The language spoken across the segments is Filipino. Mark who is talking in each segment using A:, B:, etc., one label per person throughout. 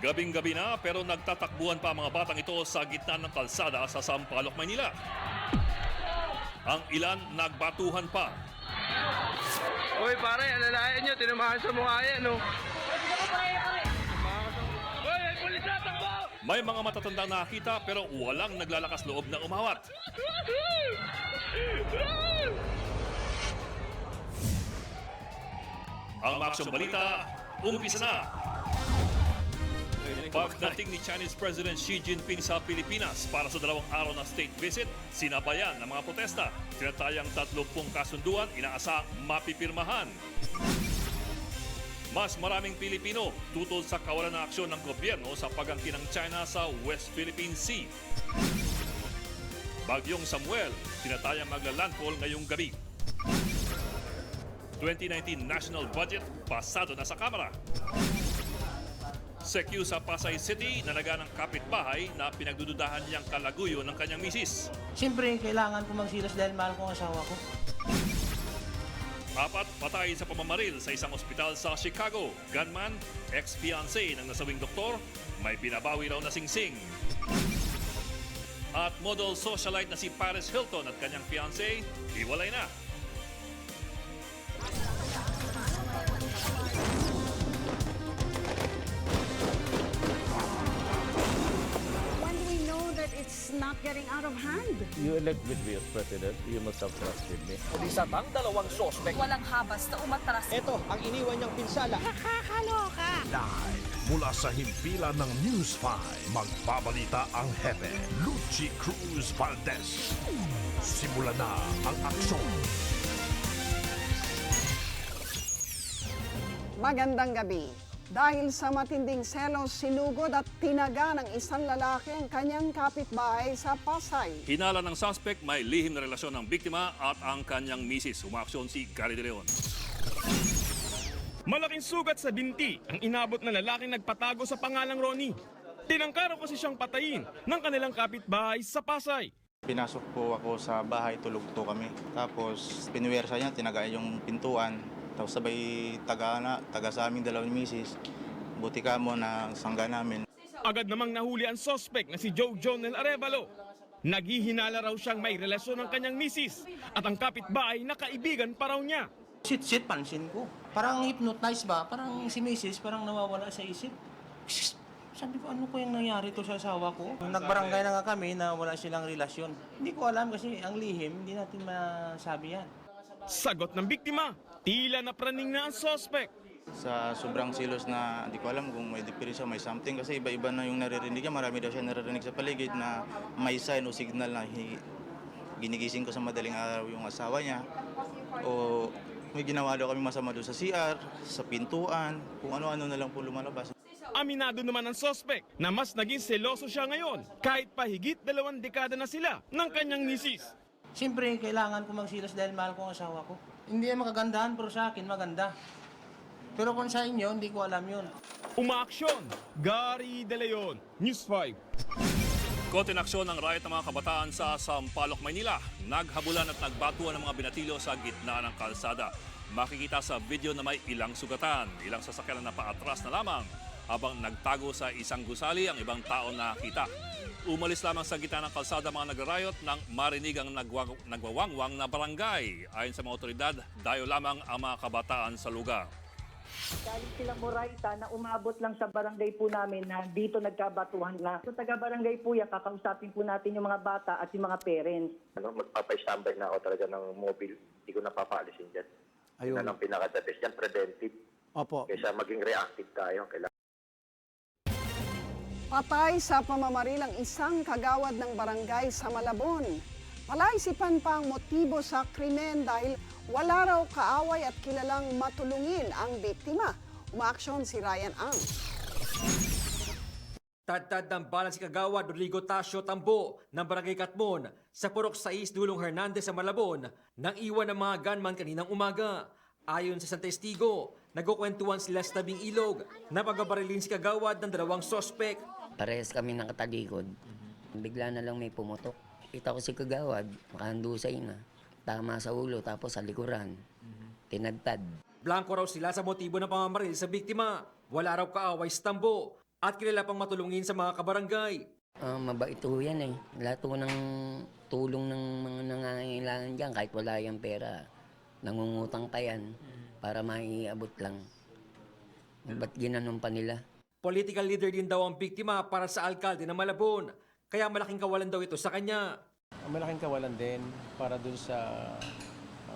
A: Gabing-gabi na pero nagtatakbuhan pa ang mga batang ito sa gitna ng kalsada sa Sampaloc, Maynila. Ang ilan nagbatuhan pa.
B: Uy pare, alalayan nyo, tinamahan sa mukha yan, no? Uy, pulis na, takbo!
A: May mga matatandang nakita pero walang naglalakas loob na umawat. Ang Aksyon Balita, umpisa na! Pagdating ni Chinese President Xi Jinping sa Pilipinas para sa 2 araw na state visit, sinabayan ng mga protesta. Tinatayang 30 kasunduan, inaasang mapipirmahan. Mas maraming Pilipino tutol sa kawalan ng aksyon ng gobyerno sa pagangkin ng China sa West Philippine Sea. Bagyong Samuel, tinatayang maglalandfall ngayong gabi. 2019 National Budget, pasado na sa Kamara. Secure sa Pasay City, nanaga ng kapitbahay na pinagdududahan niyang kalaguyo ng kanyang misis.
C: Siyempre, kailangan ko magsilos dahil mahal ko ang asawa ko.
A: 4 patay sa pamamaril sa isang ospital sa Chicago. Gunman, ex-fiancé ng nasawing doktor, may binabawi raw na singsing. At model socialite na si Paris Hilton at kanyang fiancé, hiwalay na.
D: It's not getting out of hand.
E: You elect with me as president, you must have trusted me.
F: Isa pang 2 sospek.
D: Walang habas na umatras.
F: Ito ang iniwan niyang pinsala.
D: Nakakaloka.
G: Live mula sa himpilan ng News 5, magbabalita ang hepe, Lucy Cruz Valdez. Simula na ang aksyon.
H: Magandang gabi. Dahil sa matinding selos, sinugod at tinaga ng isang lalaki ang kanyang kapitbahay sa Pasay.
A: Hinala ng suspect, may lihim na relasyon ng biktima at ang kanyang misis. Umaksyon si Gary De Leon.
B: Malaking sugat sa binti ang inabot na lalaking nagpatago sa pangalang Ronnie. Tinangkaro kasi siyang patayin ng kanilang kapitbahay sa Pasay.
I: Pinasok po ako sa bahay, tulog to kami. Tapos pinuwersa niya, tinaga yung pintuan. Tapos sabay taga sa aming 2 misis. Buti ka mo na sangga namin.
B: Agad namang nahuli ang suspect na si Joe Jonel Arevalo. Naghihinala raw siyang may relasyon ng kanyang misis at ang kapitbahay na kaibigan pa raw niya.
C: Sit, pansin ko. Parang hypnotize ba? Parang si Mrs. parang nawawala sa isip. Sabi ko, ano ko yung nangyari to sa asawa ko? Nagbarangay na nga kami na wala silang relasyon. Hindi ko alam kasi ang lihim, hindi natin masabi yan.
B: Sagot ng biktima, tila napraning na ang suspect.
I: Sa sobrang silos na hindi ko alam kung may diferensya, may something. Kasi iba-iba na yung naririnig niya. Marami daw siya naririnig sa paligid na may sign o signal na ginigising ko sa madaling araw yung asawa niya. O may ginawa daw kami masama doon sa CR, sa pintuan, kung ano-ano na lang po lumalabas.
B: Aminado naman ang suspect na mas naging seloso siya ngayon kahit pa higit 2 dekada na sila ng kanyang misis.
C: Siyempre, kailangan ko magsilos dahil mahal ko ang asawa ko. Hindi yan makagandahan, pero sa akin maganda. Pero kung sa inyo, hindi ko alam yun.
B: Umaaksyon, Gary De Leon, News 5.
A: Kontinaaksyon ng riot ng mga kabataan sa Sampaloc, Maynila. Naghabulan at nagbatuan ng mga binatilyo sa gitna ng kalsada. Makikita sa video na may ilang sugatan, ilang sasakyan na paatras na lamang. Habang nagtago sa isang gusali, ang ibang tao nakita. Umalis lamang sa gitna ng kalsada mga nagrarayot nang marinig ang nagwawangwang na barangay. Ayon sa mga otoridad, dayo lamang ang mga kabataan sa lugar.
J: Galing silang Moraita na umabot lang sa barangay po namin na dito nagkabatuhan na. So taga-barangay po yan, kakausapin po natin yung mga bata at yung mga parents.
K: Magpapay-standby na ako talaga ng mobile. Hindi ko napapaalisin dyan.
F: Ayun.
K: Yan ang pinaka-the best dyan, preventive.
F: Opo.
K: Kaysa maging reactive tayo.
H: Patay sa pamamaril ang isang kagawad ng barangay sa Malabon. Palaisipan pa ang motibo sa krimen dahil wala raw kaaway at kilalang matulungin ang biktima. Umaaksyon si Ryan Ang.
L: Tad-tad ng bala si Kagawad Rodrigo Tasio Tambo ng Barangay Katmon sa Purok 6 Dulong Hernandez sa Malabon nang iwan ng mga gunman kaninang umaga. Ayon sa isang testigo, nagkukwentuhan sila sa tabing ilog na pagbabarilin si Kagawad ng 2 sospek.
M: Parehas kami nakatalikod. Bigla na lang may pumutok. Kita ko si Kagawad, makahandusay na. Tama sa ulo tapos sa likuran. Tinadtad.
L: Blanco raw sila sa motibo ng pamamaril sa biktima. Wala raw kaaway sa Tambo. at kilala pang matulungin sa mga kabarangay.
M: Mabait ho yan eh. Lahat ho ng tulong ng mga nangangailangan dyan, kahit wala yung pera, nangungutang pa yan para maiabot lang. Ba't ginanon pa nila?
L: Political leader din daw ang biktima para sa alkalde ng Malabon, kaya malaking kawalan daw ito sa kanya.
N: Malaking kawalan din para dun sa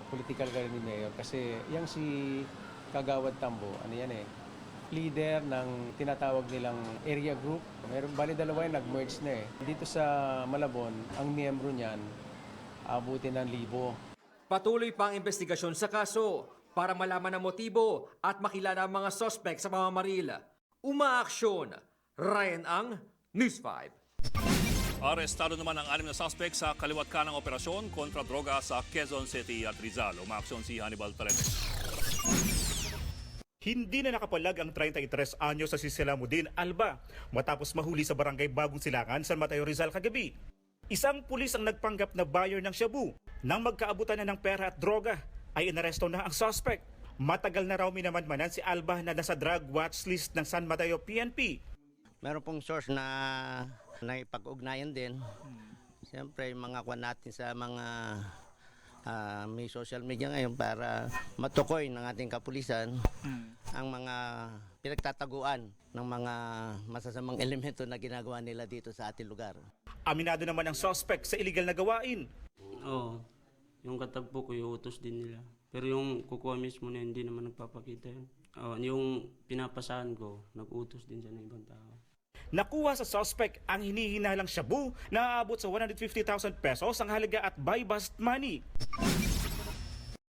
N: political career ni Mayor kasi yang si Kagawad Tambo, ano yan eh, leader ng tinatawag nilang area group. Meron bali dalawa yung nag-merge na eh. Dito sa Malabon, ang miyembro niyan abutin ng 1,000.
L: Patuloy pa ang investigasyon sa kaso para malaman ang motibo at makilala ang mga suspect sa pamamaril. Umaaksyon, Ryan Ang, News 5.
A: Arestado naman ang 6 na suspect sa kaliwat kanang operasyon kontra droga sa Quezon City at Rizal. Umaaksyon si Hannibal Talete.
O: Hindi na nakapalag ang 33 anyo sa si Selamuddin Alba matapos mahuli sa barangay Bagong Silangan, San Mateo, Rizal kagabi. Isang pulis ang nagpanggap na buyer ng shabu. Nang magkaabutan na ng pera at droga, ay inaresto na ang suspect. Matagal na raw minamanmanan si Alba na nasa drug watch list ng San Mateo PNP.
P: Meron pong source na naipag-ugnayan din. Siyempre, mga kwan natin sa mga may social media ngayon para matukoy ng ating kapulisan ang mga pinagtataguan ng mga masasamang elemento na ginagawa nila dito sa ating lugar.
O: Aminado naman ang suspect sa illegal na gawain.
Q: Oo, yung katagpo ko, iutos din nila. Pero yung kukuha mismo na hindi naman nagpapakita yun. Yung pinapasahan ko, nag-utos din siya ng ibang tao.
O: Nakuha sa suspect ang hinihinalang shabu na aabot sa 150,000 pesos ang halaga at buy bust money.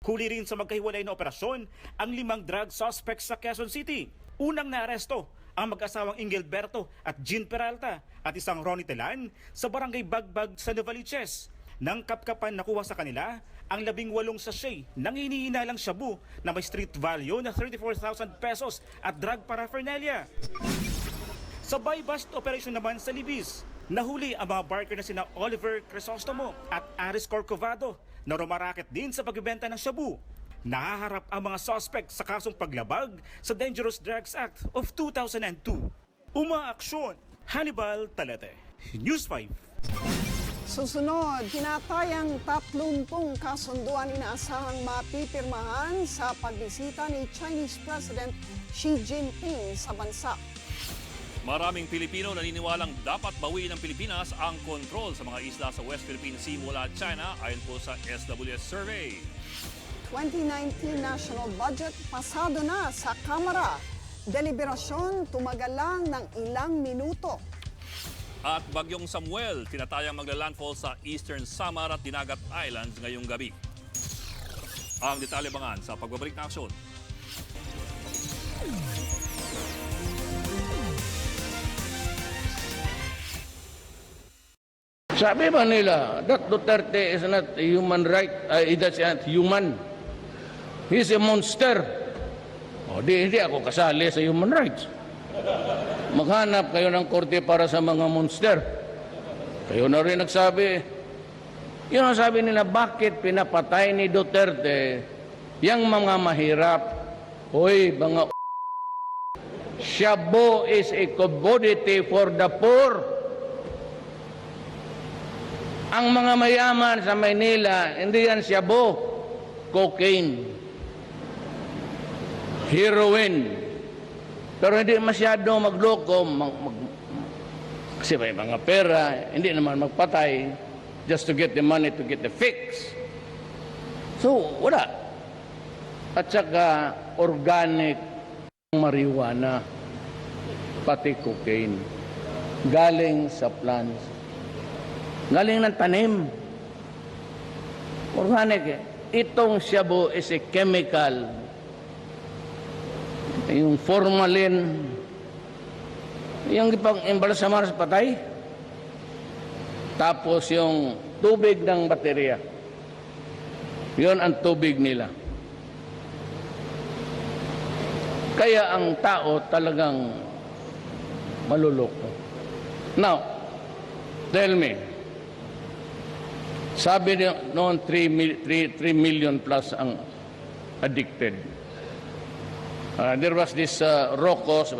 O: Huli rin sa magkahiwalay na operasyon ang 5 drug suspects sa Quezon City. Unang naaresto ang mag-asawang Ingelberto at Jean Peralta at isang Ronnie Telan sa barangay Bagbag sa Novaliches. Nang kapkapan nakuha sa kanila ang 18 sachet ng hinihinalang shabu na may street value na 34,000 pesos at drug paraphernalia. Sa buy-bust operation naman sa Libis, nahuli ang mga barker na sina Oliver Crisostomo at Aris Corcovado na rumaraket din sa pagbebenta ng shabu. Nahaharap ang mga suspect sa kasong paglabag sa Dangerous Drugs Act of 2002. Umaaksyon, Hannibal Talete, News 5.
H: Susunod, tinatayang 30 kasunduan inaasahang mapipirmahan sa pagbisita ni Chinese President Xi Jinping sa bansa.
A: Maraming Pilipino naniniwalang dapat bawiin ng Pilipinas ang kontrol sa mga isla sa West Philippine Sea mula China ayon po sa SWS survey.
H: 2019 national budget pasado na sa Kamara. Deliberasyon tumagal lang ng ilang minuto.
A: At bagyong Samuel, tinatayang maglalandfall sa Eastern Samar at Dinagat Islands ngayong gabi. Ang detalye bangan sa pagbabalik ng aksyon.
R: Sabi ba nila, that Duterte is not a human right, that's not human. He's a monster. O, hindi ako kasali sa human rights. Maghanap kayo ng korte para sa mga monster. Kayo na rin nagsabi. Yun ang sabi nila, bakit pinapatay ni Duterte yung mga mahirap? Hoy, mga shabu is a commodity for the poor. Ang mga mayaman sa Maynila, hindi yan shabu, cocaine, heroin. Pero hindi masyado magloko, kasi may mga pera, hindi naman magpatay just to get the money to get the fix. So, wala. At saka organic marijuana, pati cocaine, galing sa plants. Galing ng tanim. Organic eh. Itong shabu is a chemical. Yung formalin, yung ipang-embalsamar sa patay. Tapos yung tubig ng baterya. Yun ang tubig nila. Kaya ang tao talagang maluloko. Now, tell me, sabi noon 3 million plus ang addicted. There was this Rocos,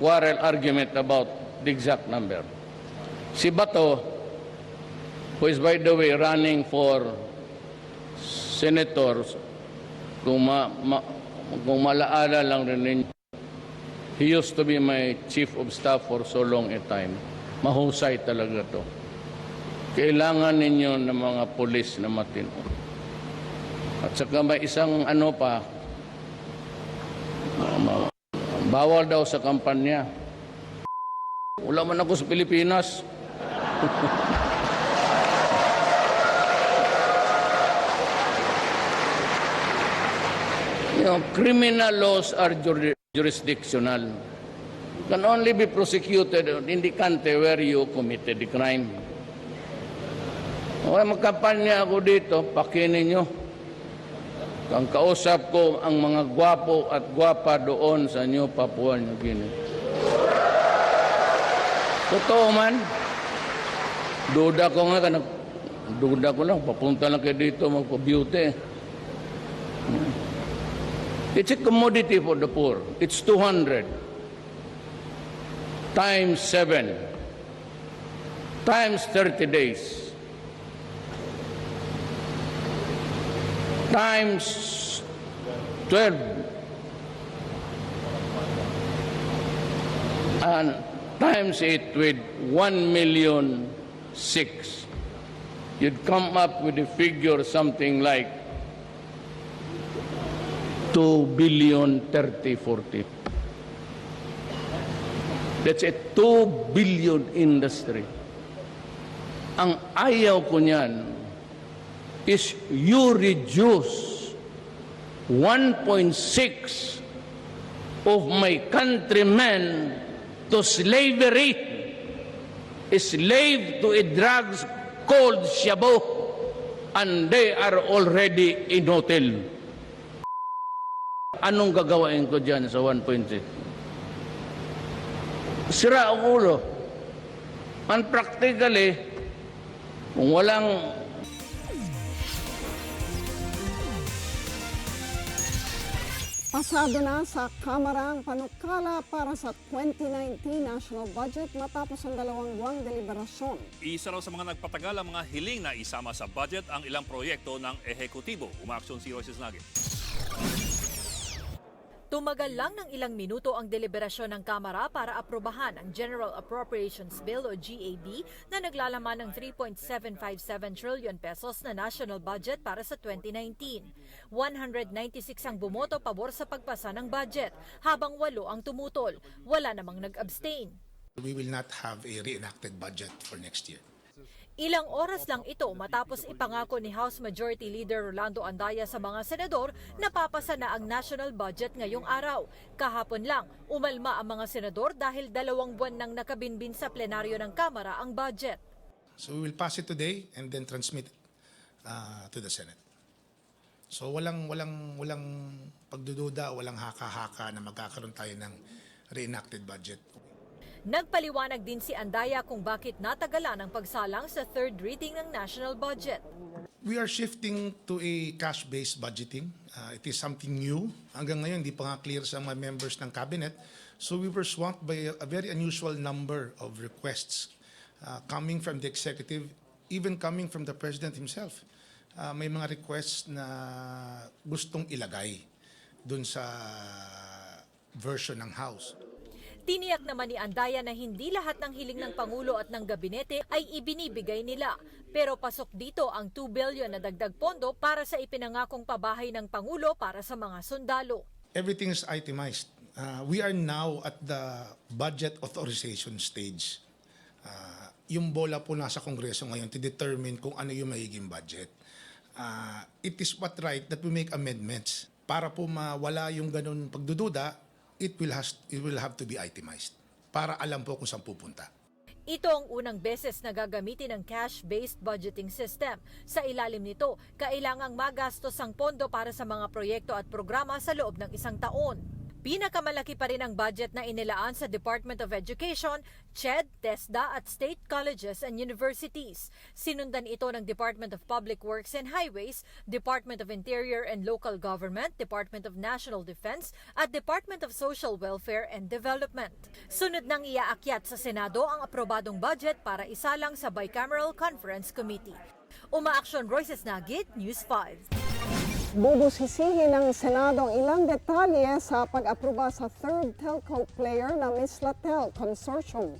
R: quarrel, argument about the exact number. Si Bato, who is by the way running for senators, kung malaala lang rin ninyo, he used to be my chief of staff for so long a time. Mahusay talaga to. Kailangan ninyo ng mga pulis na matino. At saka may isang ano pa, bawal daw sa kampanya. Wala man ako sa Pilipinas. Criminal laws are jurisdictional. Can only be prosecuted in the country where you committed the crime. Okay, magkampanya ako dito, pakinin nyo. Ang kausap ko ang mga gwapo at gwapa doon sa New Papua New Guinea. Totoo man. Duda ko lang, papunta lang kayo dito magpa-beauty. It's a commodity for the poor. It's 200 times 7 times 30 days times 12 and times it with 1,000,006. You'd come up with a figure something like 2,030,40. That's a 2 billion industry. Ang ayaw ko niyan is you reduce 1.6 of my countrymen to slavery, a slave to a drugs called shabu, and they are already in hotel. Anong gagawain ko dyan sa 1.6? Sira ang ulo. Unpractically, kung walang
H: Pasado na sa Kamara ang panukala para sa 2019 national budget matapos ang 2 buwang deliberasyon.
A: Isa raw sa mga nagpatagal ang mga hiling na isama sa budget ang ilang proyekto ng ehekutibo. Umaksyon si Royce Snagi.
S: Tumagal lang ng ilang minuto ang deliberasyon ng Kamara para aprobahan ang General Appropriations Bill o GAB na naglalaman ng 3.757 trillion pesos na national budget para sa 2019. 196 ang bumoto pabor sa pagpasa ng budget, habang 8 ang tumutol. Wala namang nag-abstain.
T: We will not have a reenacted budget for next year.
S: Ilang oras lang ito matapos ipangako ni House Majority Leader Rolando Andaya sa mga senador na papasa na ang national budget ngayong araw. Kahapon lang, umalma ang mga senador dahil 2 buwan nang nakabinbin sa plenaryo ng Kamara ang budget.
T: So we will pass it today and then transmit it to the Senate. So walang pagdududa, walang haka-haka na magkakaroon tayo ng reenacted budget.
S: Nagpaliwanag din si Andaya kung bakit natagalan ang pagsalang sa third reading ng national budget.
T: We are shifting to a cash-based budgeting. It is something new. Hanggang ngayon, hindi pa nga clear sa mga members ng cabinet. So we were swamped by a very unusual number of requests coming from the executive, even coming from the president himself. May mga requests na gustong ilagay dun sa version ng House.
S: Tiniyak naman ni Andaya na hindi lahat ng hiling ng Pangulo at ng Gabinete ay ibinibigay nila. Pero pasok dito ang 2 billion na dagdag pondo para sa ipinangakong pabahay ng Pangulo para sa mga sundalo.
T: Everything is itemized. We are now at the budget authorization stage. Yung bola po nasa Kongreso ngayon to determine kung ano yung magiging budget. It is but right that we make amendments para po mawala yung ganun pagdududa. It will have to be itemized para alam po kung saan pupunta.
S: Ito ang unang beses na gagamitin ng cash-based budgeting system. Sa ilalim nito, kailangang magastos ang pondo para sa mga proyekto at programa sa loob ng 1 taon. Pinakamalaki pa rin ang budget na inilaan sa Department of Education, CHED, TESDA at state colleges and universities. Sinundan ito ng Department of Public Works and Highways, Department of Interior and Local Government, Department of National Defense at Department of Social Welfare and Development. Sunod nang iaakyat sa Senado ang aprobadong budget para isalang sa Bicameral Conference Committee. Umaaksyon, Royces Nagit, News 5.
H: Bubusisihin ng Senado ang ilang detalye sa pag-aproba sa third telco player na Mislatel Consortium.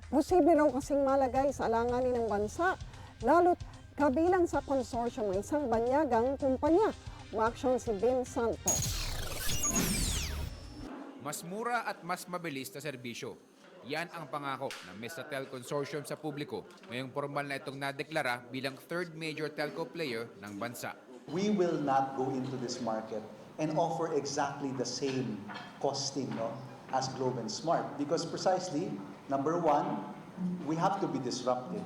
H: Posible raw kasing malagay sa alanganin ng bansa, lalo't kabilang sa consortium ng isang banyagang kumpanya. Umaksyon si Ben Santos.
U: Mas mura at mas mabilis na serbisyo. Yan ang pangako ng Mislatel Consortium sa publiko ngayong formal na itong nadeklara bilang third major telco player ng bansa.
V: We will not go into this market and offer exactly the same costing as Globe and Smart because precisely, number one, we have to be disruptive.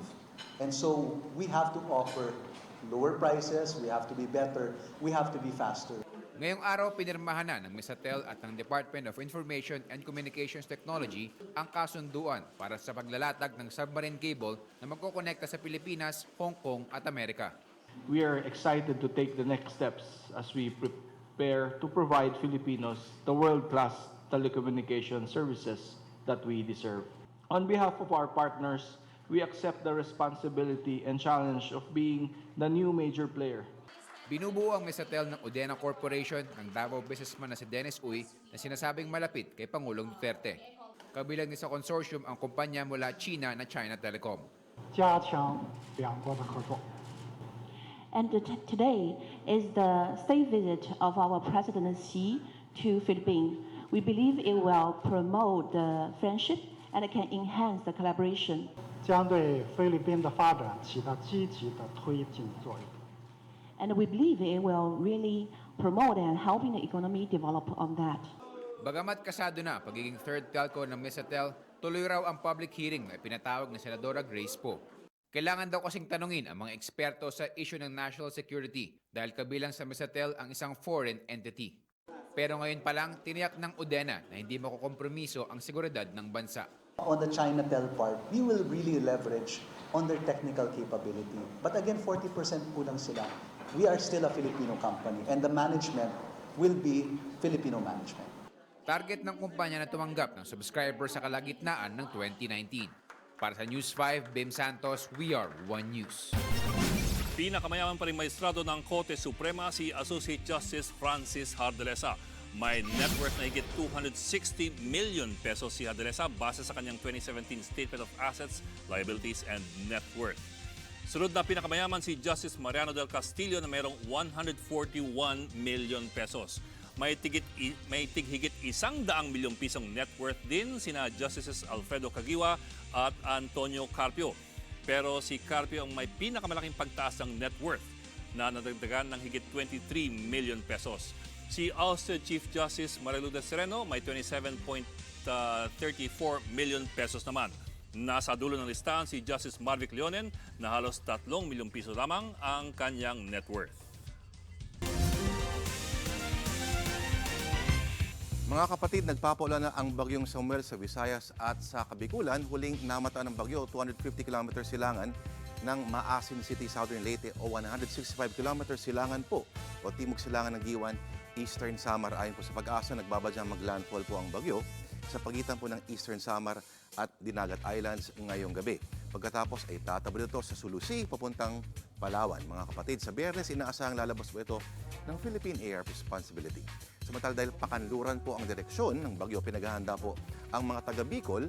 V: And so we have to offer lower prices, we have to be better, we have to be faster.
U: Ngayong araw, pinirmahan na ng Mislatel at ng Department of Information and Communications Technology ang kasunduan para sa paglalatag ng submarine cable na magkokonekta sa Pilipinas, Hong Kong at Amerika.
W: We are excited to take the next steps as we prepare to provide Filipinos the world-class telecommunication services that we deserve. On behalf of our partners, we accept the responsibility and challenge of being the new major player.
U: Binubuo ang Mislatel ng Udena Corporation ng Davao businessman na si Dennis Uy na sinasabing malapit kay Pangulong Duterte. Kabilang din sa consortium ang kumpanya mula China na China Telecom.
X: And today is the state visit of our President Xi to Philippines. We believe it will promote the friendship and it can enhance the collaboration.
Y: 将对菲律宾的发展起到积极的推进作用。
X: And we believe it will really promote and helping the economy develop on that.
U: Bagamat kasado na pagiging third telco ng Mislatel, tuloy raw ang public hearing na ipinatawag ni Senadora Grace Poe. Kailangan daw kasing tanungin ang mga eksperto sa issue ng national security dahil kabilang sa Mislatel ang isang foreign entity. Pero ngayon pa lang, tiniyak ng Udena na hindi makukompromiso ang seguridad ng bansa.
V: On the Chinatel part, we will really leverage on their technical capability. But again, 40% kulang sila. We are still a Filipino company and the management will be Filipino management.
U: Target ng kumpanya na tumanggap ng subscriber sa kalagitnaan ng 2019. Para sa News 5, Bim Santos, we are One News.
A: Pinakamayaman pa rin maestrado ng Korte Suprema si Associate Justice Francis Hardalesa. May net worth na higit 260 million pesos si Hardalesa base sa kanyang 2017 Statement of Assets, Liabilities and Net Worth. Sunod na pinakamayaman si Justice Mariano del Castillo na mayroong 141 million pesos. May tighigit 100 milyong pisong net worth din sina Justices Alfredo Caguioa at Antonio Carpio. Pero si Carpio ang may pinakamalaking pagtaas ng net worth na nadagdagan ng higit 23 million pesos. Si ousted Chief Justice Marilu de Sereno may 27.34 million pesos naman. Nasa dulo ng listahan si Justice Marvic Leonen na halos 3 milyong piso lamang ang kanyang net worth.
Z: Mga kapatid, nagpapaulan na ang bagyong Samuel sa Visayas at sa Kabikulan. Huling namataan ng bagyo, 250 km silangan ng Maasin City, Southern Leyte o 165 km silangan po o timog silangan ng Giwan, Eastern Samar. Ayon po sa Pag-asa, nagbabadyang maglandfall po ang bagyo sa pagitan po ng Eastern Samar at Dinagat Islands ngayong gabi. Pagkatapos ay tatabad ito sa Sulu Sea papuntang Palawan. Mga kapatid, sa Biyernes inaasahang lalabas po ito ng Philippine Air Responsibility. Samantala dahil pakanluran po ang direksyon ng bagyo, pinaghahanda po ang mga taga-Bicol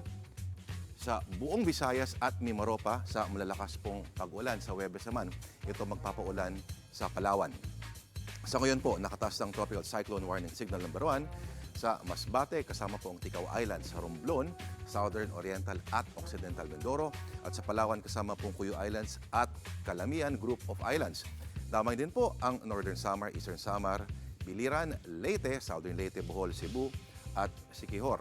Z: sa buong Visayas at Mimaropa sa malalakas pong pag-ulan. Sa Huwebes naman, ito magpapaulan sa Palawan. Sa ngayon po, nakataas ng Tropical Cyclone Warning Signal number 1 sa Masbate, kasama po ang Ticao Island sa Romblon, Southern, Oriental at Occidental Mindoro, at sa Palawan kasama pong Cuyo Islands at Calamian Group of Islands. Damay din po ang Northern Samar, Eastern Samar, Biliran, Leyte, Southern Leyte, Bohol, Cebu at Siquijor.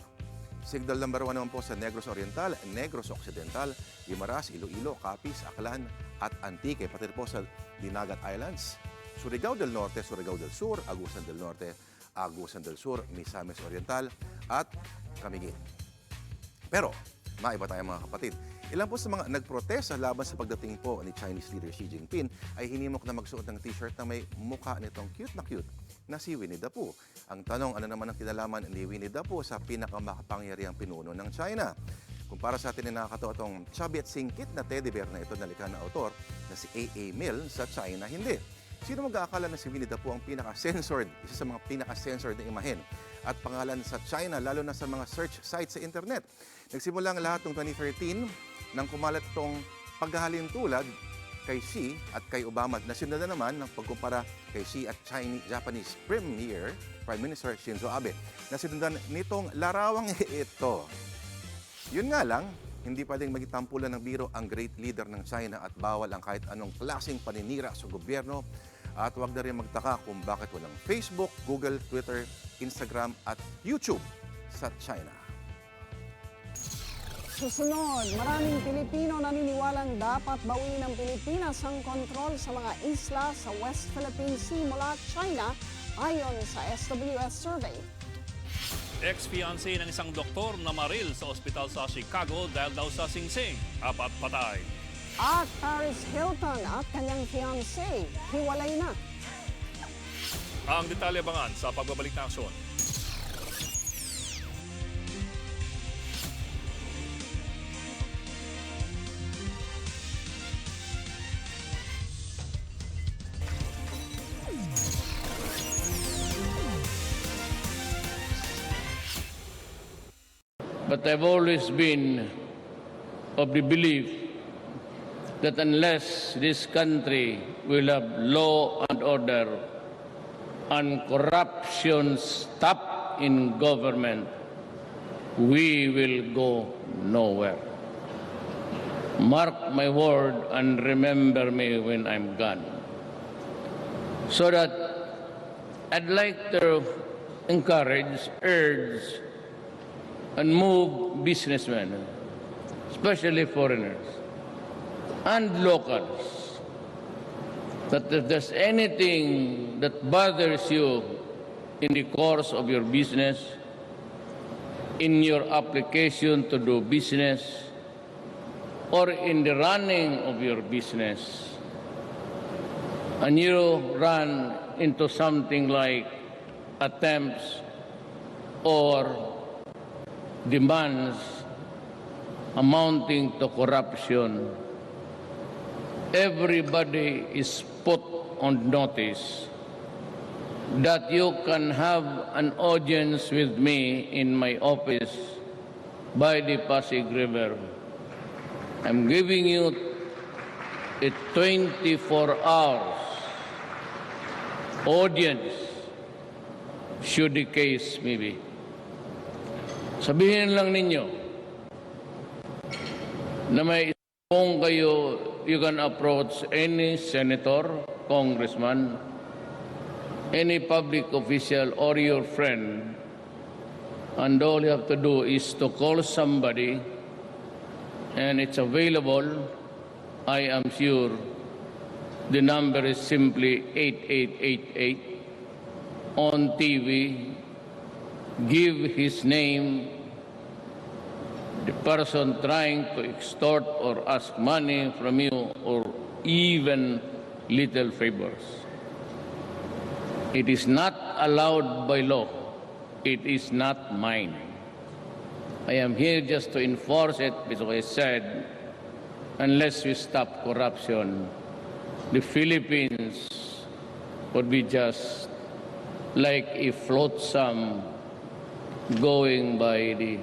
Z: Signal number 1 naman po sa Negros Oriental, Negros Occidental, Guimaras, Iloilo, Capiz, Aklan at Antique, pati po sa Dinagat Islands, Surigao del Norte, Surigao del Sur, Agusan del Norte Agusan del Sur, Misamis Oriental at Camiguin. Pero, maiba tayo mga kapatid. Ilan po sa mga nagprotesta laban sa pagdating po ni Chinese leader Xi Jinping ay hinimok na magsuot ng t-shirt na may mukha nitong cute na si Winnie the Pooh. Ang tanong, ano naman ang kinalaman ni Winnie the Pooh sa pinakamakapangyarihang pinuno ng China? Kumpara sa atin, nakakatawa itong chubby at singkit na teddy bear na ito na likha ng autor na si A.A. Milne sa China, hindi. Sino mag-aakala na si Winnie the Pooh ang pinaka-censored, isa sa mga pinaka-censored na imahen at pangalan sa China, lalo na sa mga search sites sa internet? Nagsimula ang lahat noong 2013 nang kumalat itong paghahalin tulad kay Xi at kay Obama at nasundan na naman ng pagkumpara kay Xi at Japanese Prime Minister Shinzo Abe. Nasundan nitong larawang ito. Yun nga lang, hindi pwedeng maging tampulan ng biro ang great leader ng China at bawal ang kahit anong klaseng paninira sa gobyerno. At huwag na rin magtaka kung bakit walang Facebook, Google, Twitter, Instagram at YouTube sa China.
H: Susunod, maraming Pilipino naniniwalang dapat bawiin ng Pilipinas ang kontrol sa mga isla sa West Philippine Sea mula China ayon sa SWS survey.
A: Ex-fiancé ng isang doktor na maril sa ospital sa Chicago dahil daw sa singsing, 4 patay.
H: At Paris Hilton at kanyang fiancé, hiwalay na.
A: Ang detalye abangan sa pagbabalik na aksyon.
R: But I've always been of the belief that unless this country will have law and order and corruption stop in government, we will go nowhere. Mark my word and remember me when I'm gone. So that I'd like to encourage, urge, and move businessmen, especially foreigners, and locals, that if there's anything that bothers you in the course of your business, in your application to do business, or in the running of your business, and you run into something like attempts or demands amounting to corruption, everybody is put on notice that you can have an audience with me in my office by the Pasig River. I'm giving you a 24 hours audience should the case may be. Sabihin lang ninyo na may isang kayo, you can approach any senator, congressman, any public official or your friend, and all you have to do is to call somebody and it's available. I am sure the number is simply 8888 on TV. Give his name, the person trying to extort or ask money from you or even little favors. It is not allowed by law. It is not mine. I am here just to enforce it because I said, unless we stop corruption, the Philippines would be just like a flotsam going by the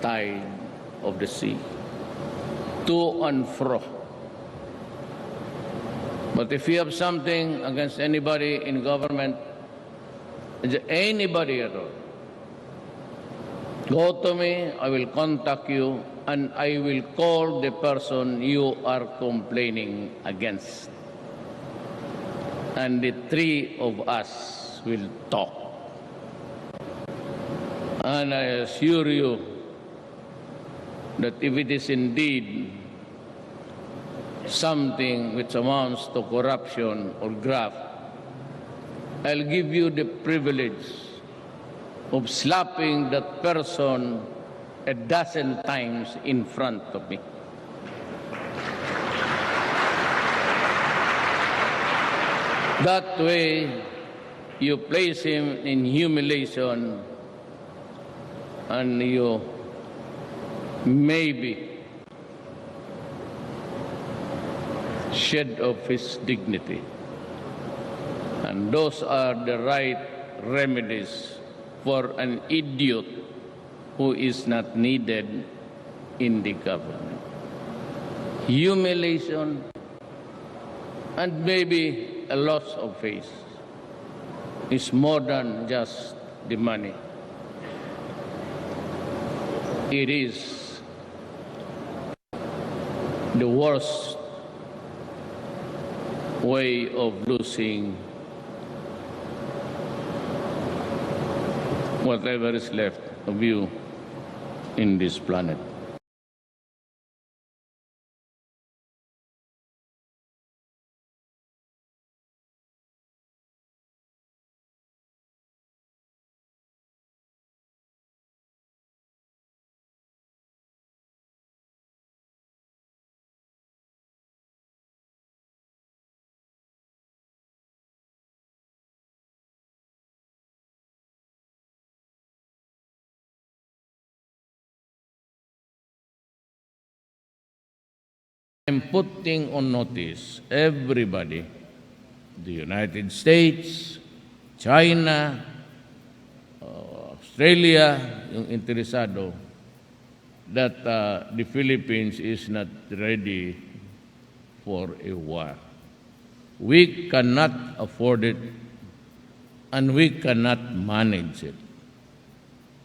R: tide of the sea, to and fro. But if you have something against anybody in government, anybody at all, go to me, I will contact you, and I will call the person you are complaining against. And the three of us will talk. And I assure you that if it is indeed something which amounts to corruption or graft, I'll give you the privilege of slapping that person a dozen times in front of me. That way, you place him in humiliation and you maybe shed off his dignity. And those are the right remedies for an idiot who is not needed in the government. Humiliation and maybe a loss of face is more than just the money. It is the worst way of losing whatever is left of you in this planet. I'm putting on notice everybody, the United States, China, Australia, yung interesado, that the Philippines is not ready for a war. We cannot afford it and we cannot manage it.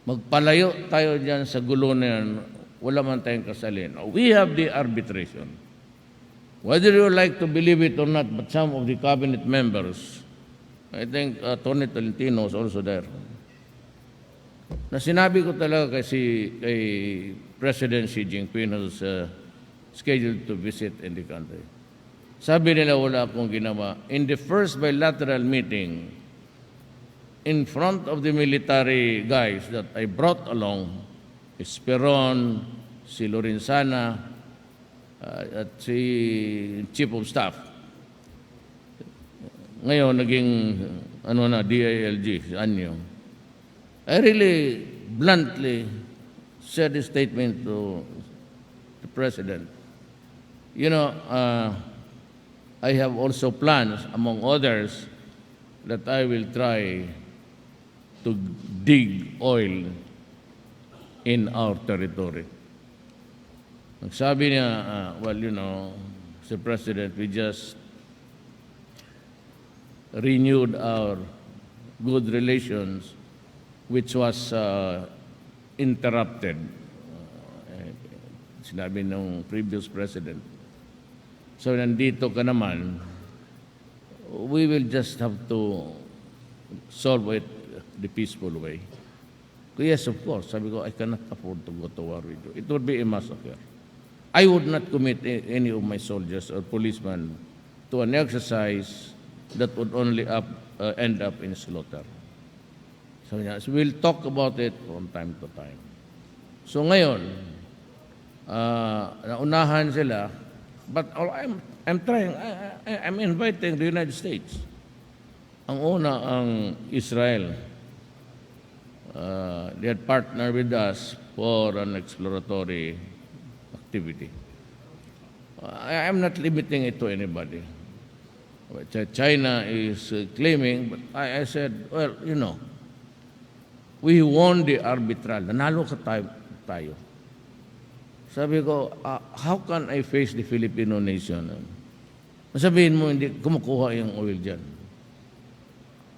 R: Magpalayo tayo dyan sa gulo na yan, wala man tayong kasalin. We have the arbitration. Whether you like to believe it or not, but some of the cabinet members, I think Tony Tolentino is also there, na sinabi ko talaga kay President Xi Jinping who's scheduled to visit in the country. Sabi nila wala akong ginawa. In the first bilateral meeting, in front of the military guys that I brought along, Esperon, si Lorenzana, at si Chief of Staff. Ngayon, naging DILG, si Anyo. I really bluntly said a statement to the President. You know, I have also plans, among others, that I will try to dig oil in our territory. Sabi niya, well, you know, Mr. President, we just renewed our good relations, which was interrupted. Sinabi ng previous president. So, nandito ka naman, we will just have to solve it the peaceful way. Yes, of course. Sabi ko, I cannot afford to go to war with you. It would be a massacre. I would not commit any of my soldiers or policemen to an exercise that would only end up in slaughter. So we'll talk about it from time to time. So ngayon, naunahan sila, but I'm trying, I'm inviting the United States. Ang una, ang Israel. They had partnered with us for an exploratory activity. I'm not limiting it to anybody. China is claiming, but I said, well, you know, we won the arbitral. Nanalo ka tayo. Sabi ko, how can I face the Filipino nation? Sabihin mo, hindi kumukuha yung oil dyan.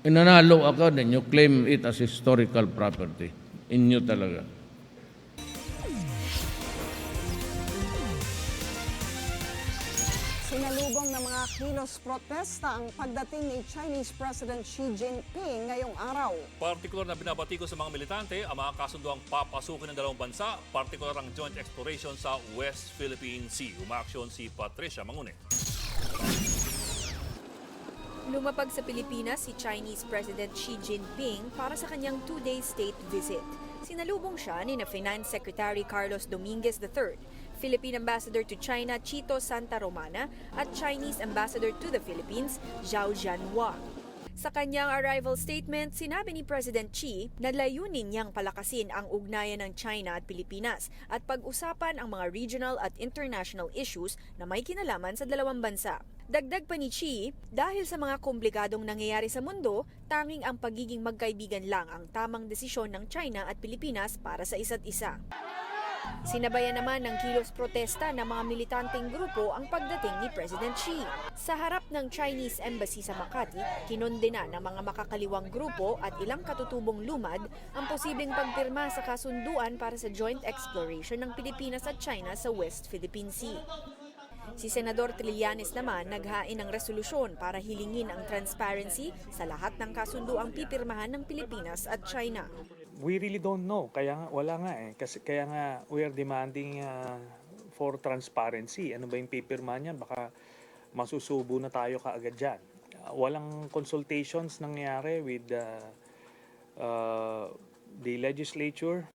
R: Inanalo ako, then you claim it as historical property. Inyo talaga.
H: Sinalubong ng mga kilos protesta ang pagdating ni Chinese President Xi Jinping ngayong araw.
A: Partikular na binabati ko sa mga militante ang mga kasunduang papasukin ng dalawang bansa, partikular ang joint exploration sa West Philippine Sea. Umaaksyon si Patricia Mangune.
B: Lumapag sa Pilipinas si Chinese President Xi Jinping para sa kanyang 2-day state visit. Sinalubong siya ni Finance Secretary Carlos Dominguez III, Philippine Ambassador to China Chito Santa Romana at Chinese Ambassador to the Philippines Zhao Jianhua. Sa kanyang arrival statement, sinabi ni President Xi na layunin niyang palakasin ang ugnayan ng China at Pilipinas at pag-usapan ang mga regional at international issues na may kinalaman sa dalawang bansa. Dagdag pa ni Xi, dahil sa mga komplikadong nangyayari sa mundo, tanging ang pagiging magkaibigan lang ang tamang desisyon ng China at Pilipinas para sa isa't isa. Sinabayan naman ng kilos protesta ng mga militanteng grupo ang pagdating ni President Xi. Sa harap ng Chinese Embassy sa Makati, kinondena ng mga makakaliwang grupo at ilang katutubong lumad ang posibleng pagpirma sa kasunduan para sa joint exploration ng Pilipinas at China sa West Philippine Sea. Si Senador Trillanes naman naghain ng resolusyon para hilingin ang transparency sa lahat ng kasunduang pipirmahan ng Pilipinas at China.
C: We really don't know, kaya nga, wala nga eh. Kaya nga we are demanding for transparency. Ano ba yung pipirma niyan? Baka masusubo na tayo kaagad dyan. Walang consultations nangyari with the legislature.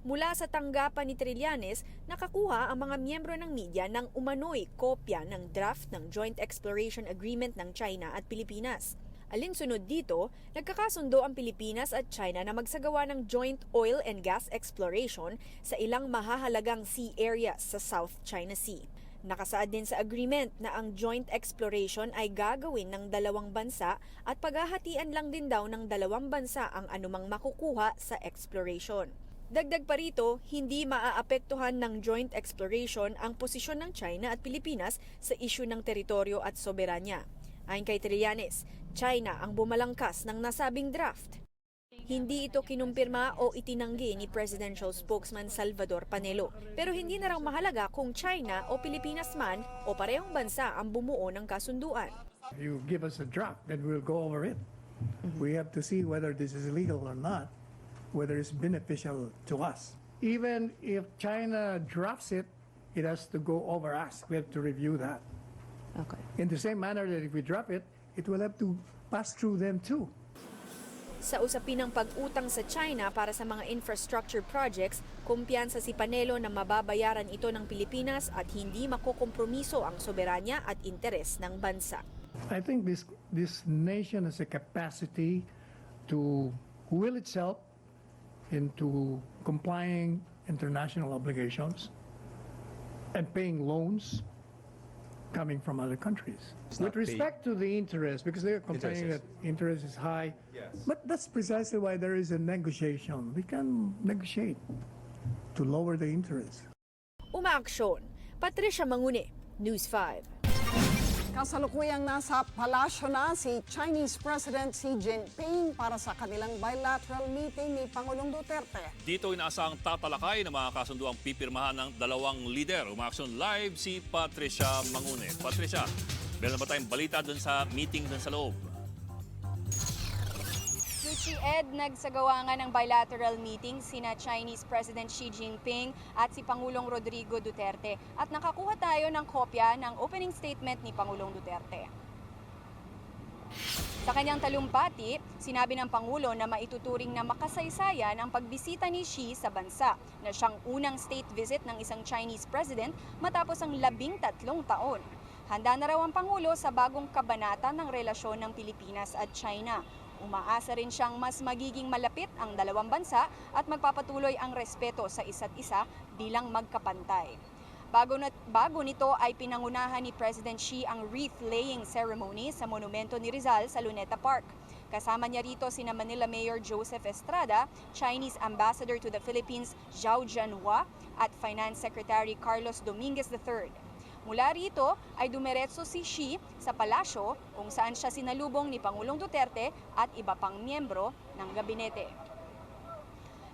B: Mula sa tanggapan ni Trillanes, nakakuha ang mga miyembro ng media ng umano'y kopya ng draft ng Joint Exploration Agreement ng China at Pilipinas. Alinsunod dito, nagkakasundo ang Pilipinas at China na magsagawa ng joint oil and gas exploration sa ilang mahahalagang sea areas sa South China Sea. Nakasaad din sa agreement na ang joint exploration ay gagawin ng dalawang bansa at paghahatian lang din daw ng dalawang bansa ang anumang makukuha sa exploration. Dagdag pa rito, hindi maaapektuhan ng joint exploration ang posisyon ng China at Pilipinas sa isyu ng teritoryo at soberanya. Ayon kay Trillanes, China ang bumalangkas ng nasabing draft. Hindi ito kinumpirma o itinanggi ni Presidential Spokesman Salvador Panelo. Pero hindi na raw mahalaga kung China o Pilipinas man o parehong bansa ang bumuo ng kasunduan.
D: You give us a draft, then we'll go over it. We have to see whether this is legal or not, whether it's beneficial to us. Even if China drafts it, it has to go over us. We have to review that.
E: Okay.
D: In the same manner that if we drop it, it will have to pass through them too.
B: Sa usapin ng pag-utang sa China para sa mga infrastructure projects, kumpiyansa si Panelo na mababayaran ito ng Pilipinas at hindi makokompromiso ang soberanya at interes ng bansa.
D: I think this nation has a capacity to will itself into complying international obligations and paying loans coming from other countries. With respect to the interest, because they're complaining that interest is high, but that's precisely why there is a negotiation. We can negotiate to lower the interest.
B: Umaaksyon, Patricia Mangune, News 5.
H: Kasalukuyang nasa palasyo na si Chinese President Xi Jinping para sa kanilang bilateral meeting ni Pangulong Duterte.
A: Dito inaasang tatalakay ng mga kasunduang pipirmahan ng dalawang lider. Umaaksyon live si Patricia Mangune. Patricia, meron ba tayong balita dun sa meeting dun sa loob?
G: Si Ed, nagsagawa nga ng bilateral meeting sina Chinese President Xi Jinping at si Pangulong Rodrigo Duterte. At nakakuha tayo ng kopya ng opening statement ni Pangulong Duterte. Sa kanyang talumpati, sinabi ng Pangulo na maituturing na makasaysayan ang pagbisita ni Xi sa bansa na siyang unang state visit ng isang Chinese president matapos ang 13 taon. Handa na raw ang Pangulo sa bagong kabanata ng relasyon ng Pilipinas at China. Umaasa rin siyang mas magiging malapit ang dalawang bansa at magpapatuloy ang respeto sa isa't isa bilang magkapantay. Bago nito ay pinangunahan ni President Xi ang wreath-laying ceremony sa monumento ni Rizal sa Luneta Park. Kasama niya rito sina Manila Mayor Joseph Estrada, Chinese Ambassador to the Philippines Zhao Jianhua at Finance Secretary Carlos Dominguez III. Mula rito ay dumiretso si Xi sa palasyo kung saan siya sinalubong ni Pangulong Duterte at iba pang miyembro ng gabinete.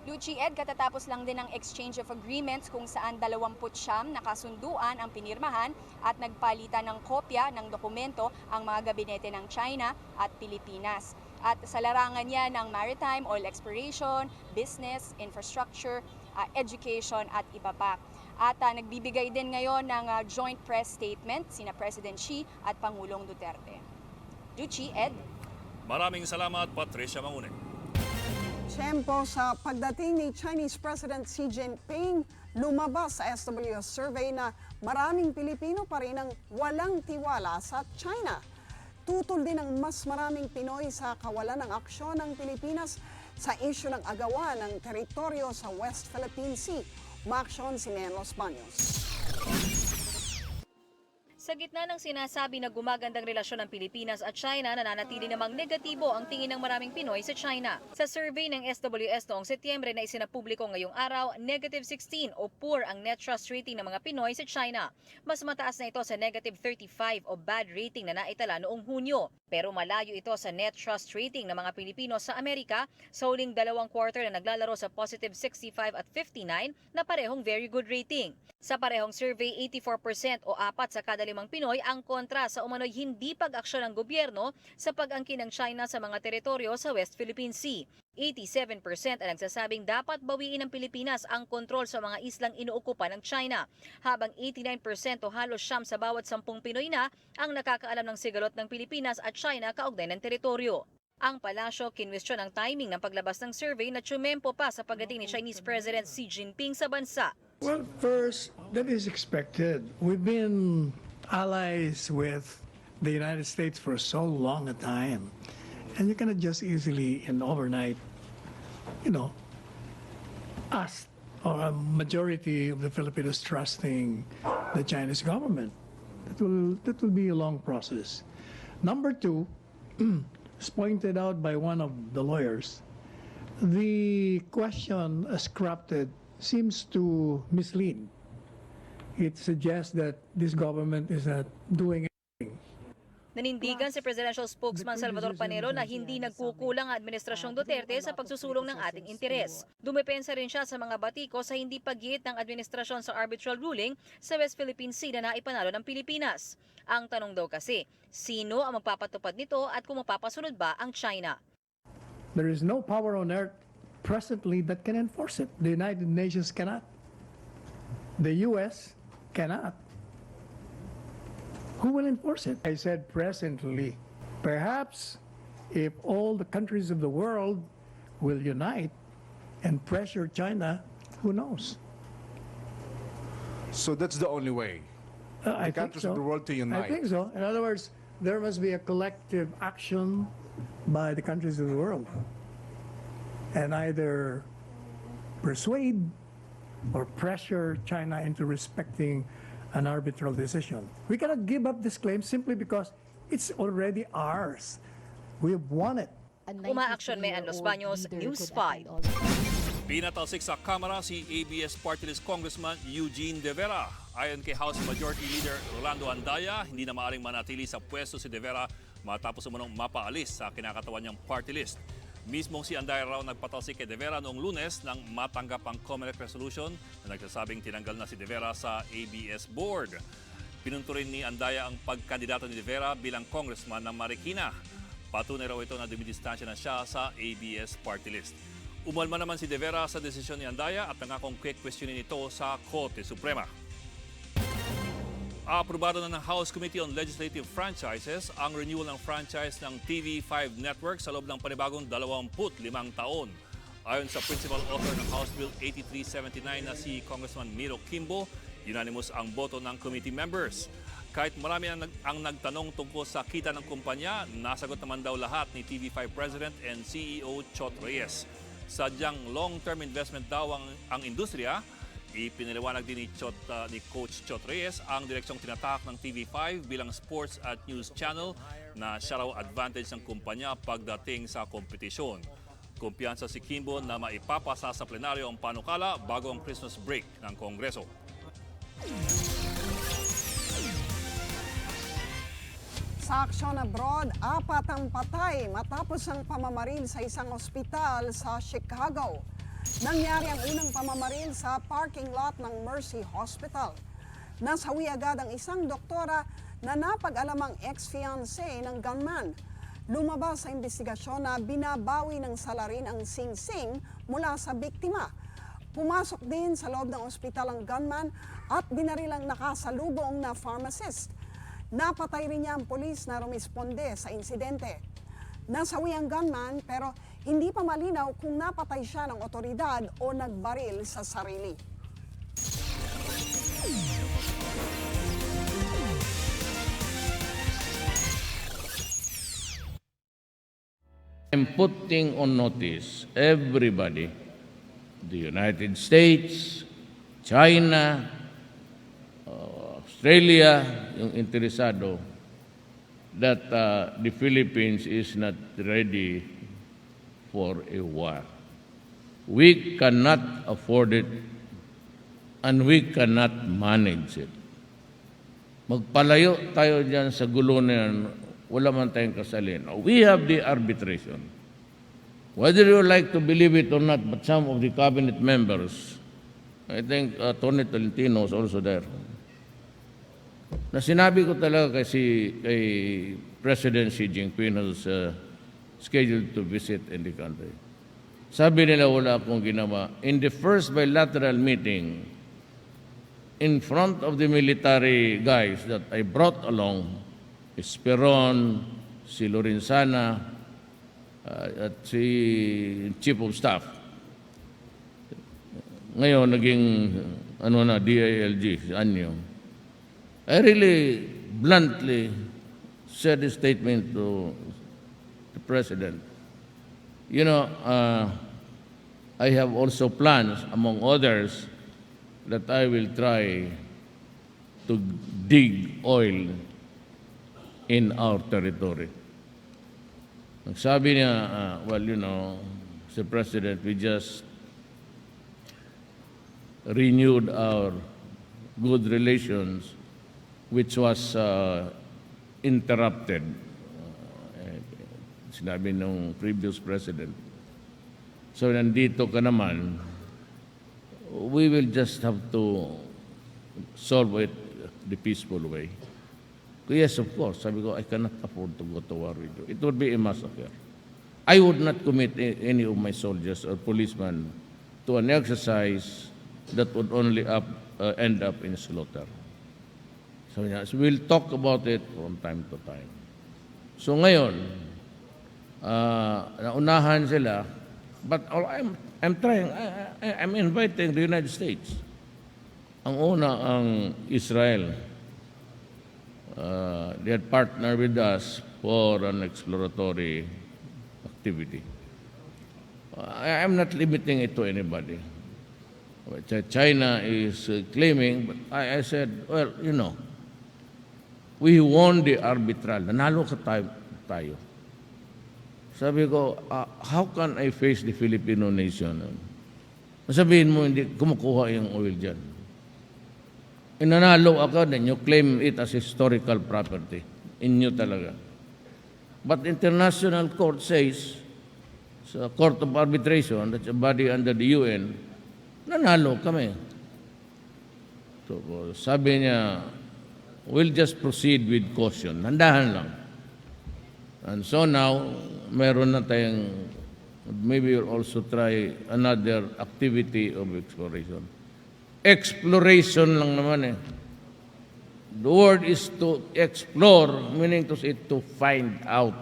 G: Luchi Ed, katatapos lang din ang exchange of agreements kung saan 29 na kasunduan ang pinirmahan at nagpalitan ng kopya ng dokumento ang mga gabinete ng China at Pilipinas. At sa larangan niya ng maritime, oil exploration, business, infrastructure, education at iba pa. At nagbibigay din ngayon ng joint press statement sina President Xi at Pangulong Duterte. Juchi, Ed.
A: Maraming salamat, Patricia Mangune.
H: Tiyempo sa pagdating ni Chinese President Xi Jinping, lumabas sa SWS survey na maraming Pilipino pa rin ang walang tiwala sa China. Tutol din ang mas maraming Pinoy sa kawalan ng aksyon ng Pilipinas sa isyu ng agawan ng teritoryo sa West Philippine Sea. Umaksyon si Nen Los Baños.
E: Sa gitna ng sinasabi na gumagandang relasyon ng Pilipinas at China, nananatili namang negatibo ang tingin ng maraming Pinoy sa China. Sa survey ng SWS noong Setyembre na isinapubliko ngayong araw, -16 o poor ang net trust rating ng mga Pinoy sa China. Mas mataas na ito sa -35 o bad rating na naitala noong Hunyo. Pero malayo ito sa net trust rating ng mga Pilipino sa Amerika sa huling 2 quarter na naglalaro sa +65 at 59 na parehong very good rating. Sa parehong survey, 84% o 4 sa kada 5 Pinoy ang kontra sa umano'y hindi pag-aksyon ng gobyerno sa pag-angkin ng China sa mga teritoryo sa West Philippine Sea. 87% ang nagsasabing dapat bawiin ng Pilipinas ang kontrol sa mga islang inuukupan ng China, habang 89% o halos 9 sa bawat 10 Pinoy na ang nakakaalam ng sigalot ng Pilipinas at China kaugnay ng teritoryo. Ang palasyo kinwestiyon ang timing ng paglabas ng survey na tsumempo pa sa pagdating ni Chinese President Xi Jinping sa bansa.
D: Well, first, that is expected. We've been allies with the United States for so long a time. And you cannot just easily and overnight, us or a majority of the Filipinos trusting the Chinese government. That will be a long process. Number two, as pointed out by one of the lawyers, the question as crafted seems to mislead. It suggests that this government is not doing anything.
E: Nanindigan si Presidential Spokesman Salvador Panelo na hindi nagkukulang ang Administrasyong Duterte sa pagsusulong ng ating interes. Dumepensa rin siya sa mga batiko sa hindi paggiit ng administrasyon sa arbitral ruling sa West Philippine Sea na naipanalo ng Pilipinas. Ang tanong daw kasi, sino ang magpapatupad nito at kung mapapasunod ba ang China?
D: There is no power on earth presently that can enforce it. The United Nations cannot. The U.S. cannot. Who will enforce it? I said presently. Perhaps if all the countries of the world will unite and pressure China, who knows?
F: So that's the only way?
D: I
F: The
D: think
F: countries
D: so.
F: of the world to unite?
D: I think so. In other words, there must be a collective action by the countries of the world. And either persuade or pressure China into respecting an arbitral decision. We cannot give up this claim simply because it's already ours. We have won it.
E: Umaaksyon Nen Los Baños, News 5.
A: Pinatalsik sa Kamara si ABS Party List Congressman Eugene De Vera. Ayon kay House Majority Leader Rolando Andaya, hindi na maaaring manatili sa pwesto si De Vera matapos umunong mapaalis sa kinakatawan niyang party list. Mismong si Andaya raw nagpatalsik kay De Vera noong Lunes nang matanggap ang COMELEC resolution na nagsasabing tinanggal na si De Vera sa ABS board. Pinunto rin ni Andaya ang pagkandidato ni De Vera bilang congressman ng Marikina. Patunay raw ito na dumidistansya na siya sa ABS party list. Umalma naman si De Vera sa desisyon ni Andaya at nangakong questionin ito sa Korte Suprema. Aprobado na ng House Committee on Legislative Franchises ang renewal ng franchise ng TV5 Network sa loob ng panibagong 25 taon. Ayon sa principal author ng House Bill 8379 na si Congressman Miro Kimbo, unanimous ang boto ng committee members. Kahit marami ang nagtanong tungkol sa kita ng kumpanya, nasagot naman daw lahat ni TV5 President and CEO Chot Reyes. Sadyang long-term investment daw ang industriya. Ipinaliwanag din ni Coach Chot Reyes ang direksyong tinatak ng TV5 bilang sports at news channel na siya raw advantage ng kumpanya pagdating sa kompetisyon. Kumpiyansa si Kimbo na maipapasa sa plenaryo ang panukala bago ang Christmas break ng Kongreso.
H: Sa aksyon abroad, 4 ang patay matapos ang pamamaril sa isang ospital sa Chicago. Nangyari ang unang pamamaril sa parking lot ng Mercy Hospital. Nasawi agad ang isang doktora na napag-alamang ex-fiancé ng gunman. Lumabas sa investigasyon na binabawi ng salarin ang sing-sing mula sa biktima. Pumasok din sa loob ng ospital ang gunman at binarilang nakasalubong na pharmacist. Napatay rin niya ang pulis na rumisponde sa insidente. Nasawi ang gunman pero hindi pa malinaw kung napatay siya ng otoridad o nagbaril sa sarili.
R: I'm putting on notice everybody, the United States, China, Australia, yung interesado, that the Philippines is not ready for a war. We cannot afford it and we cannot manage it. Magpalayo tayo dyan sa gulo na yan, wala man tayong kasalin. We have the arbitration. Whether you like to believe it or not, but some of the cabinet members, I think Tony Tolentino is also there, na sinabi ko talaga kay President Xi Jinping who's scheduled to visit in the country. Sabi nila wala akong ginawa. In the first bilateral meeting, in front of the military guys that I brought along, Esperon, si Lorenzana, at si Chief of Staff. Ngayon, naging DILG, si Anyo. I really bluntly said a statement to the President. You know, I have also plans, among others, that I will try to dig oil in our territory. Sabi niya, well, you know, Mr. President, we just renewed our good relations, which was interrupted, sinabi ng previous president. So nandito ka naman, we will just have to solve it the peaceful way. Yes, of course. Sabi ko, I cannot afford to go to war with you. It would be a massacre. I would not commit any of my soldiers or policemen to an exercise that would only end up in slaughter. So yes, we'll talk about it from time to time. So ngayon, naunahan sila, but I'm trying, I'm inviting the United States. Ang una, ang Israel. They had partnered with us for an exploratory activity. I'm not limiting it to anybody. China is claiming, but I said, well, you know, we won the arbitral. Nanalo ka tayo. Sabi ko, how can I face the Filipino nation? Sabihin mo, hindi kumukuha yung oil dyan. Inanalo ako, then you claim it as historical property. Inyo talaga. But international court says, sa Court of Arbitration, that's a body under the UN, nanalo kami. So, sabi niya, we'll just proceed with caution. Handahan lang. And so now, meron na tayong, maybe we'll also try another activity of exploration. Exploration lang naman eh. The word is to explore, meaning to say to find out.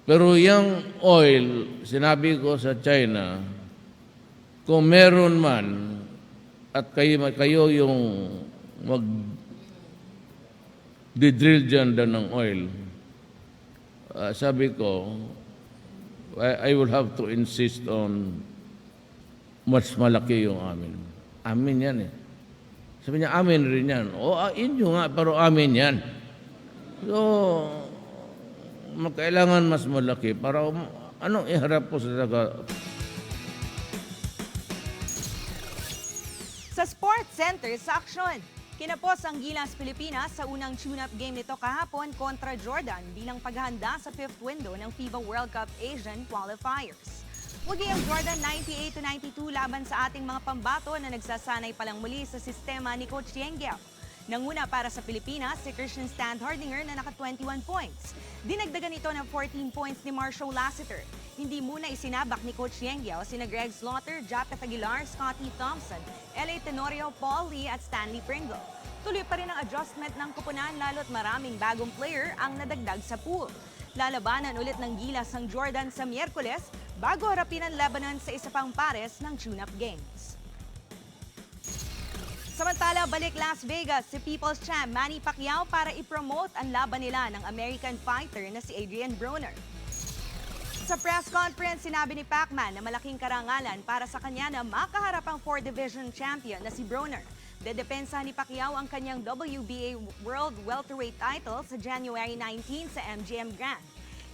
R: Pero yung oil, sinabi ko sa China, kung meron man at kayo yung mag-drill dyan ng oil, sabi ko, I will have to insist on mas malaki yung amin. Amin yan eh. Sabi niya, amin rin yan. O, inyo nga, pero amin yan. So, magkailangan mas malaki para anong iharap po sa taga.
F: Sa Sports Center sa Aksyon, kinapos ang Gilas Pilipinas sa unang tune-up game nito kahapon kontra Jordan bilang paghahanda sa 5th window ng FIBA World Cup Asian Qualifiers. Mugi ang Jordan 98-92 laban sa ating mga pambato na nagsasanay palang muli sa sistema ni Coach Yengyao. Nanguna para sa Pilipinas si Christian Standhardinger na naka 21 points. Dinagdagan ito ng 14 points ni Marshall Lassiter. Hindi muna isinabak ni Coach Yengyao sina Greg Slaughter, Japeth Aguilar, Scotty Thompson, L.A. Tenorio, Paul Lee at Stanley Pringle. Tuloy pa rin ang adjustment ng koponan lalo't maraming bagong player ang nadagdag sa pool. Lalabanan ulit ng gilas ng Jordan sa Miyerkules bago harapin ang Lebanon sa isa pang pares ng tune-up games. Samantala, balik Las Vegas si People's Champ Manny Pacquiao para i-promote ang laban nila ng American fighter na si Adrian Broner. Sa press conference, sinabi ni Pacman na malaking karangalan para sa kanya na makaharap ang 4th Division champion na si Broner. Dedepensa ni Pacquiao ang kanyang WBA World Welterweight title sa January 19 sa MGM Grand.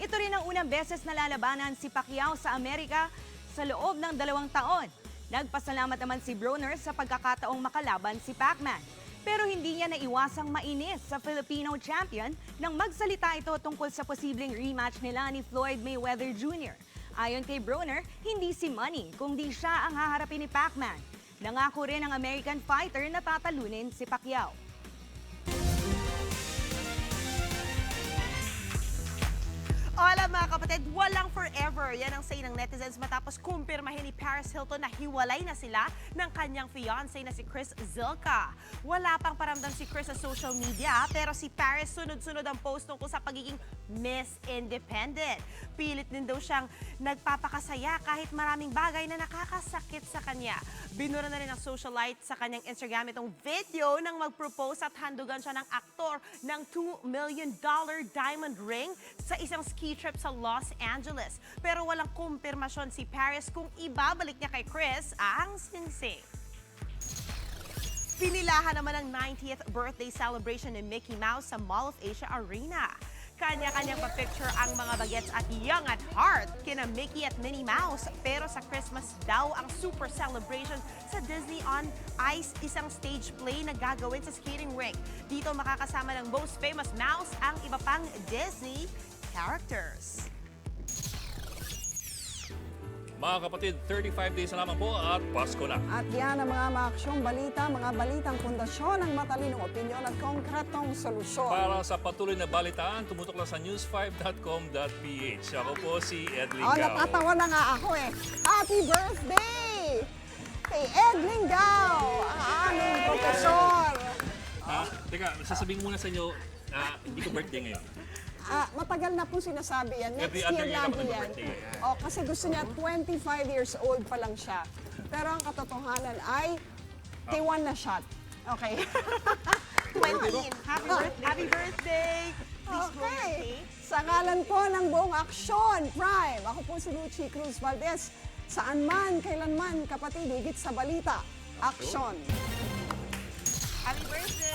F: Ito rin ang unang beses na lalabanan si Pacquiao sa Amerika sa loob ng 2 taon. Nagpasalamat naman si Broner sa pagkakataong makalaban si Pacman. Pero hindi niya naiwasang mainis sa Filipino champion nang magsalita ito tungkol sa posibleng rematch nila ni Floyd Mayweather Jr. Ayon kay Broner, hindi si Manny kundi siya ang haharapin ni Pacman. Nangako rin ang American fighter na tatalunin si Pacquiao.
I: Hola mga kapatid, walang forever. Yan ang say ng netizens matapos kumpirmahin ni Paris Hilton na hiwalay na sila ng kanyang fiancé na si Chris Zilka. Wala pang paramdam si Chris sa social media pero si Paris sunod-sunod ang post tungkol sa pagiging Miss Independent. Pilit din daw siyang nagpapakasaya kahit maraming bagay na nakakasakit sa kanya. Binura na rin ng socialite sa kanyang Instagram itong video nang mag-propose at handugan siya ng aktor ng $2 million diamond ring sa isang ski trip sa Los Angeles. Pero walang kumpirmasyon si Paris kung ibabalik niya kay Chris ang singsing. Pinilahan naman ang 90th birthday celebration ni Mickey Mouse sa Mall of Asia Arena. Kanya-kanyang pa-picture ang mga bagets at young at heart kina Mickey at Minnie Mouse. Pero sa Christmas daw ang super celebration sa Disney on Ice, isang stage play na gagawin sa skating rink. Dito makakasama ng most famous mouse ang iba pang Disney characters.
A: Mga kapatid, 35 days na lamang po at Pasko na.
H: At yan ang mga maaksyong balita, mga balitang pundasyon ng matalinong opinyon at konkretong solusyon.
A: Para sa patuloy na balitaan, tumutok lang sa news5.com.ph. Ako po si Ed Lingao.
H: Natatawa na nga ako eh. Happy birthday! Kay Ed Lingao, ang aming profesor.
A: Teka, sasabihin muna sa inyo, hindi ko birthday ngayon.
H: Matagal na po sinasabi yan. Next
A: Every
H: year
A: other year
H: lagi
A: ako
H: yan.
A: nag-birthday.
H: Kasi gusto niya 25 years old pa lang siya. Pero ang katotohanan ay T1 na shot. Okay.
I: 20. Happy birthday! Please
H: Okay. Sa ngalan po ng buong Aksyon Prime, ako po si Lucy Cruz Valdez. Saan man, kailanman, kapatid, higit sa balita, Aksyon.
I: Happy birthday!